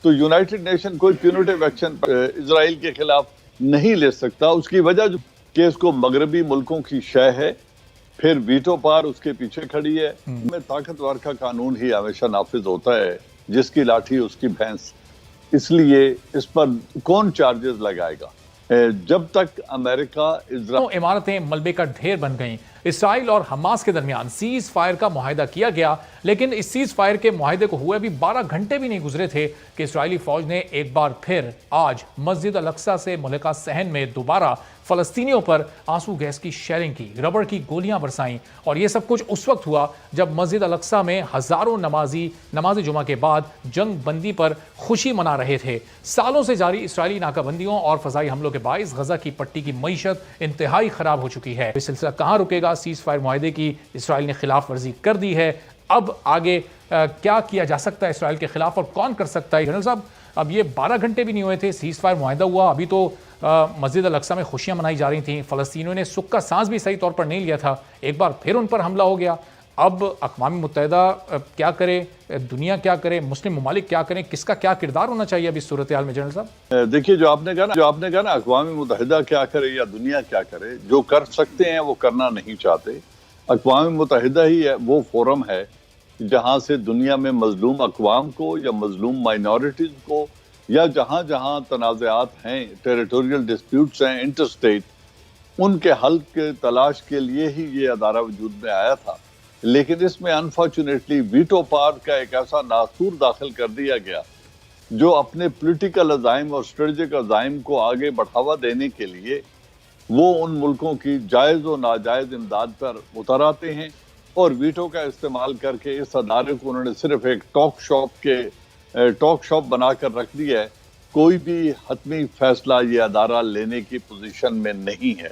तो United nation कोई punitive action Israel के खिलाफ नहीं ले सकता। उसकी वजह जो कि इसको मगरबी मुल्कों की शय है, फिर वीटो पार उसके पीछे खड़ी है। में ताकतवर का कानून ही हमेशा नाफिज होता है, जिसकी लाठी उसकी भैंस। इसलिए इस पर कौन चार्जेस लगाएगा? जब तक अमेरिका इमारतें मलबे का ढेर बन गईं। इसराइल और हमास के दरमियान सीज फायर का मुआहिदा किया गया, लेकिन इस सीज फायर के मुआहिदे को हुए अभी 12 घंटे भी नहीं गुजरे थे कि इसराइली फौज ने एक बार फिर आज मस्जिद अल-अक्सा से मुल्का सहन में दोबारा फलस्तीनियों पर आंसू गैस की शेयरिंग की, रबड़ की गोलियां बरसाईं। और यह सब कुछ उस वक्त हुआ जब मस्जिद अल-अक्सा में हजारों नमाज जुमा के बाद जंग बंदी पर खुशी मना रहे थे। सालों से जारी इसराइली नाकाबंदियों और फजाई हमलों के बाइस गजा की पट्टी की मईशत इंतहाई खराब हो चुकी है। सिलसिला कहां रुकेगा? सीज फायर मुआहिदे की इसराइल ने खिलाफ वर्जी कर दी है। अब आगे क्या किया जा सकता है इसराइल के खिलाफ और कौन कर सकता है? जनरल साहब, अब ये 12 घंटे भी नहीं हुए थे, सीज फायर मुआहिदा हुआ, अभी तो मस्जिद अल-अक्सा में खुशियां मनाई जा रही थी। फलस्तीनियों ने सुख का सांस भी सही तौर पर नहीं लिया था, एक बार फिर उन पर हमला हो गया। अब अक़वाम मुत्तहिदा क्या करे, दुनिया क्या करे, मुस्लिम ममालिक क्या करें, किसका क्या किरदार होना चाहिए अभी सूरत हाल में? जनरल साहब देखिए, जो आपने कहा ना अक़वाम मुत्तहिदा क्या करे या दुनिया क्या करे, जो कर सकते हैं वो करना नहीं चाहते। अक़वाम मुत्तहिदा ही है वो फोरम है जहाँ से दुनिया में मजलूम अक़वाम को या मजलूम माइनॉरिटीज़ को या जहाँ जहाँ तनाज़ात हैं, टेरिटोरियल डिस्प्यूट्स हैं इंटरस्टेट, उनके हल के तलाश के लिए ही ये अदारा वजूद में आया था। लेकिन इसमें अनफॉर्चुनेटली वीटो पावर का एक ऐसा नासूर दाखिल कर दिया गया जो अपने पॉलिटिकल अज़ाइम और स्ट्रेटेजिक अज़ाइम को आगे बढ़ावा देने के लिए वो उन मुल्कों की जायज़ और नाजायज़ इमदाद पर उतर आते हैं और वीटो का इस्तेमाल करके इस अदारे को उन्होंने सिर्फ एक टॉक शॉप बनाकर रख दिया है। कोई भी हतमी फैसला ये अदारा लेने की पोजीशन में नहीं है।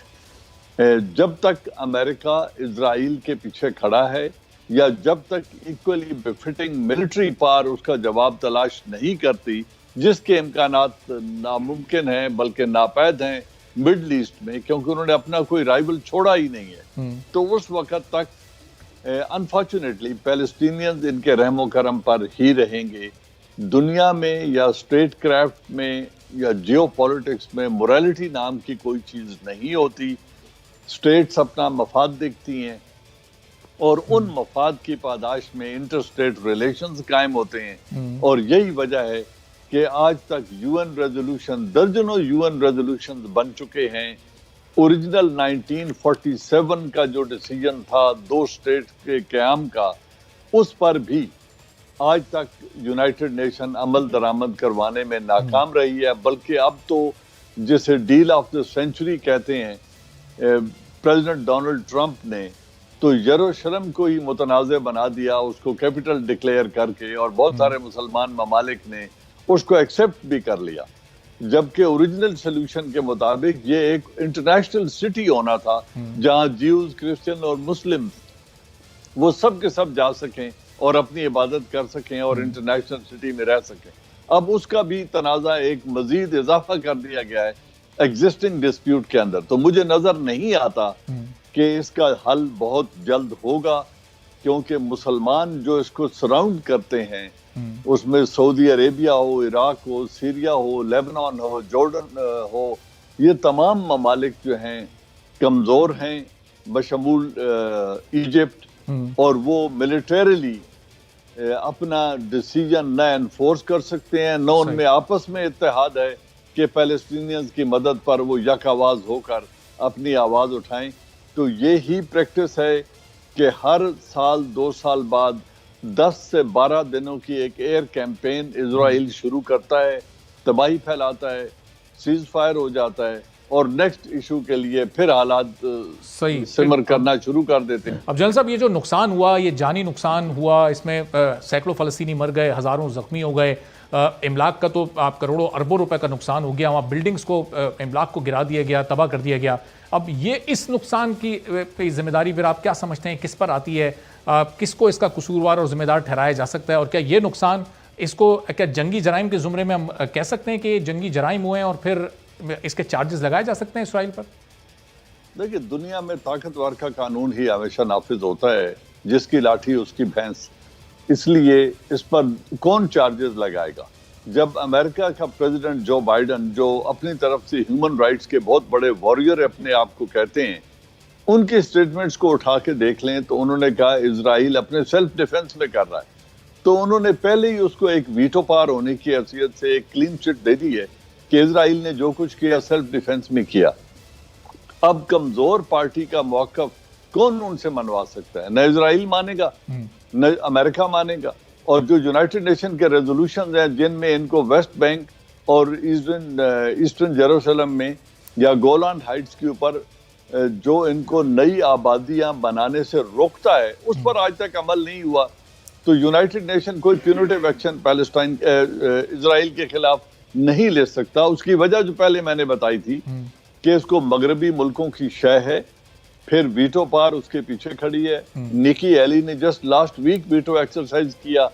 जब तक अमेरिका इजराइल के पीछे खड़ा है या जब तक इक्वली बिफिटिंग मिलिट्री पावर उसका जवाब तलाश नहीं करती, जिसके इम्कानात नामुमकिन हैं बल्कि नापैद हैं मिडल ईस्ट में, क्योंकि उन्होंने अपना कोई राइवल छोड़ा ही नहीं है, तो उस वक्त तक अनफॉर्चुनेटली पैलेस्टीनियंस इनके रहमो करम पर ही रहेंगे। दुनिया में या स्टेट क्राफ्ट में या जियो पॉलिटिक्स में मोरालिटी नाम की कोई चीज़ नहीं होती। स्टेट्स अपना मफाद देखती हैं और उन मफाद की पादाश में इंटर स्टेट रिलेशंस कायम होते हैं। और यही वजह है कि आज तक यूएन रेजोल्यूशन, दर्जनों यूएन रेजोल्यूशन बन चुके हैं। ओरिजिनल 1947 का जो डिसीजन था 2 स्टेट के क़याम का, उस पर भी आज तक यूनाइटेड नेशन अमल दरामद करवाने में नाकाम रही है। बल्कि अब तो जिसे डील ऑफ द सेंचुरी कहते हैं, प्रेसिडेंट डोनाल्ड ट्रंप ने तो यरूशलेम को ही मुतनाज़ बना दिया, उसको कैपिटल डिक्लेयर करके, और बहुत सारे मुसलमान ममालिक ने उसको एक्सेप्ट भी कर लिया। जबकि ओरिजिनल सोल्यूशन के मुताबिक ये एक इंटरनेशनल सिटी होना था जहां ज्यूज, क्रिश्चियन और मुस्लिम वो सब के सब जा सकें और अपनी इबादत कर सकें और इंटरनेशनल सिटी में रह सकें। अब उसका भी तनाज़ा एक मजीद इजाफा कर दिया गया है एग्जिस्टिंग डिस्प्यूट के अंदर। तो मुझे नजर नहीं आता कि इसका हल बहुत जल्द होगा, क्योंकि मुसलमान जो इसको सराउंड करते हैं, उसमें सऊदी अरेबिया हो, इराक हो, सीरिया हो, लेबनान हो, जॉर्डन हो, ये तमाम ममालिक जो हैं कमज़ोर हैं बशमूल इजिप्ट, और वो मिलिटरीली अपना डिसीजन न एनफोर्स कर सकते हैं, न उनमें आपस में इत्तेहाद है कि पैलेस्टीनियंस की मदद पर वो यक आवाज़ होकर अपनी आवाज़ उठाएं। तो ये ही प्रैक्टिस है कि हर साल 2 साल बाद 10 से 12 दिनों की एक एयर कैंपेन इजराइल शुरू करता है, तबाही फैलाता है, सीज फायर हो जाता है और नेक्स्ट इशू के लिए फिर हालात सही सिमर करना शुरू कर देते हैं। अब जनरल साहब, ये जो नुकसान हुआ, ये जानी नुकसान हुआ, इसमें सैकड़ों फलस्तीनी मर गए, हजारों जख्मी हो गए, इमलाक का तो आप करोड़ों अरबों रुपए का नुकसान हो गया, वहाँ बिल्डिंग्स को, इमलाक को गिरा दिया गया, तबाह कर दिया गया। अब ये इस नुकसान की जिम्मेदारी फिर आप क्या समझते हैं किस पर आती है? किसको इसका कसूरवार और जिम्मेदार ठहराया जा सकता है? और क्या ये नुकसान, इसको क्या जंगी जराइम के जुमरे में हम कह सकते हैं कि ये जंगी जराइम हुए हैं और फिर इसके चार्जेस लगाए जा सकते हैं इसराइल पर? देखिए, दुनिया में ताकतवर का कानून ही हमेशा नाफिज होता है, जिसकी लाठी उसकी भैंस। इसलिए इस पर कौन चार्जेस लगाएगा? जब अमेरिका का प्रेसिडेंट जो बाइडन, जो अपनी तरफ से ह्यूमन राइट्स के बहुत बड़े वॉरियर अपने आप को कहते हैं, उनके स्टेटमेंट्स को उठा के देख लें तो उन्होंने कहा इजराइल अपने सेल्फ डिफेंस में कर रहा है। तो उन्होंने पहले ही उसको एक वीटो पार होने की हैसियत से एक क्लीन चिट दे दी है कि इजराइल ने जो कुछ किया सेल्फ डिफेंस में किया। अब कमजोर पार्टी का मौकफ कौन उनसे मनवा सकता है? न इजराइल मानेगा न अमेरिका मानेगा। और जो यूनाइटेड नेशन के रेजोल्यूशन हैं जिनमें इनको वेस्ट बैंक और ईस्टर्न जेरूसलम में या गोलान हाइट्स के ऊपर जो इनको नई आबादियां बनाने से रोकता है, उस पर आज तक अमल नहीं हुआ। तो यूनाइटेड नेशन कोई प्यूनिटिव एक्शन पैलेस्टाइन इजराइल के खिलाफ नहीं ले सकता। उसकी वजह जो पहले मैंने बताई थी कि इसको मगरबी मुल्कों की शय है, फिर वीटो पार उसके पीछे खड़ी है। निकी हेली ने just last week veto exercise किया।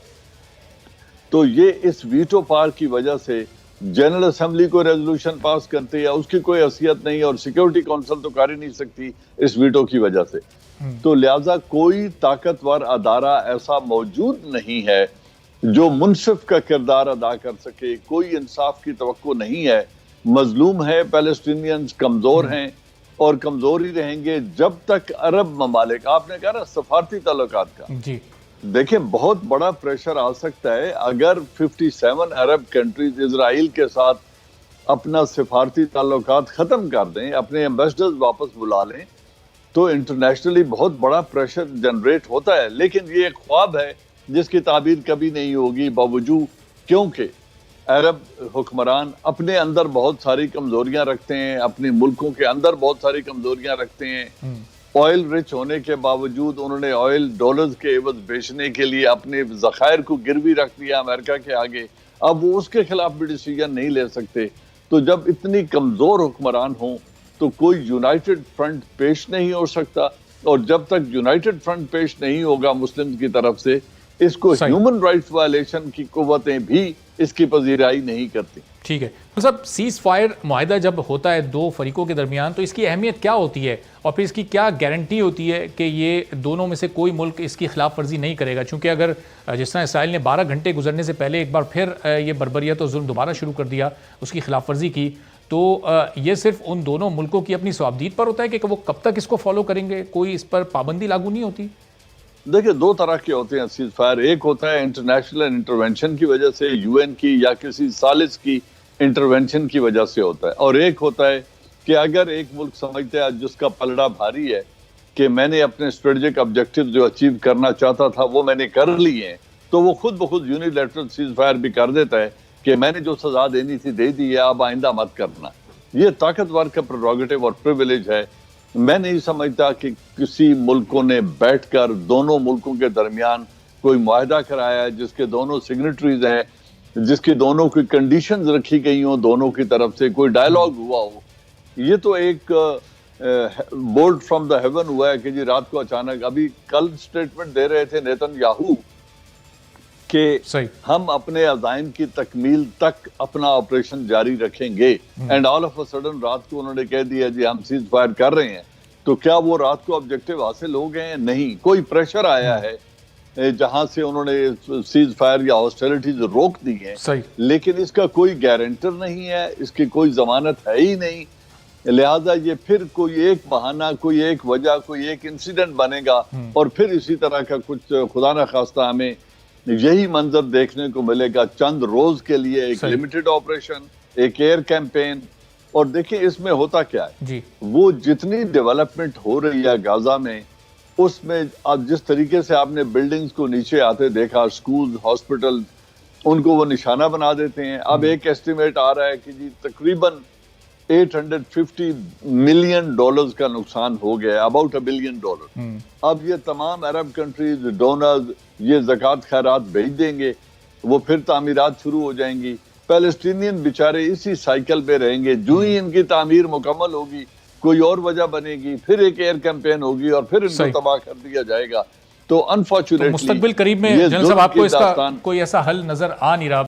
तो ये इस वीटो पार की वजह से जनरल असेंबली को रेजोल्यूशन पास करते हैं, उसकी कोई हैसियत नहीं, और सिक्योरिटी काउंसिल तो कर ही नहीं सकती इस वीटो की वजह से। तो लिहाजा कोई ताकतवर अदारा ऐसा मौजूद नहीं है जो मुनसिफ का किरदार अदा कर सके। कोई इंसाफ की तवक्को नहीं है। मजलूम है, पैलेस्टीनियंस कमजोर हैं और कमजोर ही रहेंगे जब तक अरब ममालिक, आपने कहा ना सफारती ताल्लुकात का जी, देखिए बहुत बड़ा प्रेशर आ सकता है अगर 57 अरब कंट्रीज इजराइल के साथ अपना सफारती ताल्लुकात खत्म कर दें, अपने एम्बेसडर्स वापस बुला लें, तो इंटरनेशनली बहुत बड़ा प्रेशर जनरेट होता है। लेकिन ये एक ख्वाब है जिसकी ताबीर कभी नहीं होगी बावजूद, क्योंकि अरब हुक्मरान अपने अंदर बहुत सारी कमजोरियां रखते हैं, अपने मुल्कों के अंदर बहुत सारी कमजोरियां रखते हैं। ऑयल रिच होने के बावजूद उन्होंने ऑयल डॉलर्स के एवज बेचने के लिए अपने ज़खायर को गिरवी रख दिया अमेरिका के आगे। अब वो उसके खिलाफ भी डिसीजन नहीं ले सकते। तो जब इतनी कमजोर हुक्मरान हों तो कोई यूनाइटेड फ्रंट पेश नहीं हो सकता, और जब तक यूनाइटेड फ्रंट पेश नहीं होगा मुस्लिम की तरफ से, इसको ह्यूमन राइट्स वायलेशन की कुव्वतें भी इसकी पजीराई नहीं करती। ठीक है तो साहब, सीज फायर मुआहदा जब होता है दो फरीकों के दरमियान, तो इसकी अहमियत क्या होती है और फिर इसकी क्या गारंटी होती है कि ये दोनों में से कोई मुल्क इसकी खिलाफ वर्जी नहीं करेगा? चूंकि अगर जिस तरह इसराइल ने 12 घंटे गुजरने से पहले एक बार फिर ये बर्बरियत और जुल्म दोबारा शुरू कर दिया, उसकी खिलाफ वर्जी की, तो ये सिर्फ उन दोनों मुल्कों की अपनी स्वाबदीद पर होता है कि वो कब तक इसको फॉलो करेंगे? कोई इस पर पाबंदी लागू नहीं होती? देखिए दो तरह के होते हैं सीज फायर। एक होता है इंटरनेशनल इंटरवेंशन की वजह से, यूएन की या किसी सालिस की इंटरवेंशन की वजह से होता है, और एक होता है कि अगर एक मुल्क समझता है जिसका पलड़ा भारी है कि मैंने अपने स्ट्रेटेजिक ऑब्जेक्टिव जो अचीव करना चाहता था वो मैंने कर लिए हैं, तो वो खुद ब खुद यूनिलैटरल सीज फायर भी कर देता है कि मैंने जो सजा देनी थी दे दी है, अब आइंदा मत करना। ये ताकतवर का प्रेरोगेटिव और प्रिविलेज है। मैं नहीं समझता कि किसी मुल्कों ने बैठकर दोनों मुल्कों के दरमियान कोई मुआहदा कराया है जिसके दोनों सिग्नेटरीज हैं, जिसकी दोनों की कंडीशंस रखी गई हो, दोनों की तरफ से कोई डायलॉग हुआ हो। ये तो एक बोल्ट फ्रॉम द हेवन हुआ है कि जी रात को अचानक, अभी कल स्टेटमेंट दे रहे थे नेतन्याहू कि हम अपने अज़ाइम की तकमील तक अपना ऑपरेशन जारी रखेंगे, and all of a sudden रात को उन्होंने कह दिया जी हम सीज फायर कर रहे हैं। तो क्या वो रात को ऑब्जेक्टिव हासिल हो गए हैं? नहीं, कोई प्रेशर आया है जहां से उन्होंने सीज फायर या हॉस्टिलिटीज रोक दी है, लेकिन इसका कोई गारंटर नहीं है, इसकी कोई जमानत है ही नहीं। लिहाजा ये फिर कोई एक बहाना, कोई एक वजह, कोई एक इंसिडेंट बनेगा और फिर इसी तरह का कुछ खुदा न खास्ता हमें यही मंजर देखने को मिलेगा चंद रोज के लिए, एक लिमिटेड ऑपरेशन, एक एयर कैंपेन। और देखिए इसमें होता क्या है जी, वो जितनी डेवलपमेंट हो रही है गाजा में, उसमें अब जिस तरीके से आपने बिल्डिंग्स को नीचे आते देखा, स्कूल, हॉस्पिटल, उनको वो निशाना बना देते हैं। अब एक एस्टिमेट आ रहा है कि जी तकरीबन $850 मिलियन का नुकसान हो गया, अबाउट $1 बिलियन। अब ये तमाम अरब कंट्रीज, डोनर्स ये ज़कात खैरात भेज देंगे, वो फिर तामीरात शुरू हो जाएंगी। पैलेस्टीनियन बेचारे इसी साइकिल पे रहेंगे। जो ही इनकी तामीर मुकम्मल होगी कोई और वजह बनेगी, फिर एक एयर कैंपेन होगी और फिर इनको तबाह कर दिया जाएगा। तो अनफॉर्चुनेटली मुस्तकबिल करीब में जनरल साहब आपको इसका कोई ऐसा हल नजर आ नहीं रहा।